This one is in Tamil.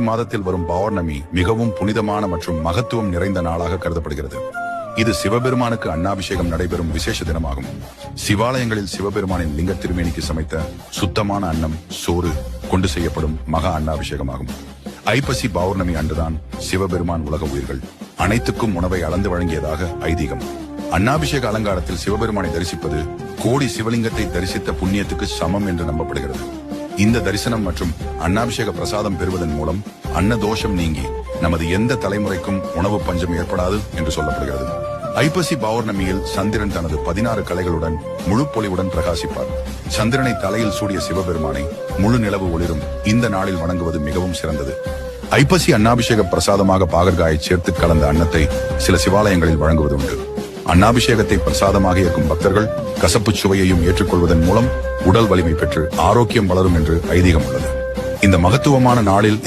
மாதத்தில் வரும் பௌர்ணமி மிகவும் புனிதமான மற்றும் மகத்துவம் நிறைந்த நாளாக கருதப்படுகிறது. இது சிவபெருமானுக்கு அன்னாபிஷேகம் நடைபெறும் விசேஷ தினமாகும். சிவாலயங்களில் சிவபெருமானின் லிங்க திருமேனிக்கு சமைத்த சுத்தமான அன்னம் சோறு கொண்டு செய்யப்படும் மகா அன்னாபிஷேகமாகும். ஐப்பசி பௌர்ணமி அன்றுதான் சிவபெருமான் உலக உயிர்கள் அனைத்துக்கும் உணவை அளந்து வழங்கியதாக ஐதீகம். அன்னாபிஷேக அலங்காரத்தில் சிவபெருமானை தரிசிப்பது கோடி சிவலிங்கத்தை தரிசித்த புண்ணியத்துக்கு சமம் என்று நம்பப்படுகிறது. இந்த தரிசனம் மற்றும் அன்னாபிஷேக பிரசாதம் பெறுவதன் மூலம் அன்ன தோஷம் நீங்கி நமது எந்த தலைமுறைக்கும் உணவு பஞ்சம் ஏற்படாது என்று சொல்லப்படுகிறது. ஐப்பசி பௌர்ணமியில் சந்திரன் தனது 16 கலைகளுடன் முழு பொலிவுடன் பிரகாசிப்பார். சந்திரனை தலையில் சூடிய சிவபெருமானை முழு நிலவு ஒளிரும் இந்த நாளில் வணங்குவது மிகவும் சிறந்தது. ஐப்பசி அன்னாபிஷேக பிரசாதமாக பாகற்காயை சேர்த்து கலந்த அன்னத்தை சில சிவாலயங்களில் வழங்குவது உண்டு. அன்னாபிஷேகத்தை பிரசாதமாக ஏற்கும் பக்தர்கள் கசப்பு சுவையையும் ஏற்றுக்கொள்வதன் மூலம் உடல் வலிமை பெற்று ஆரோக்கியம் வளரும் என்று ஐதீகம் உள்ளது. இந்த மகத்துவமான நாளில்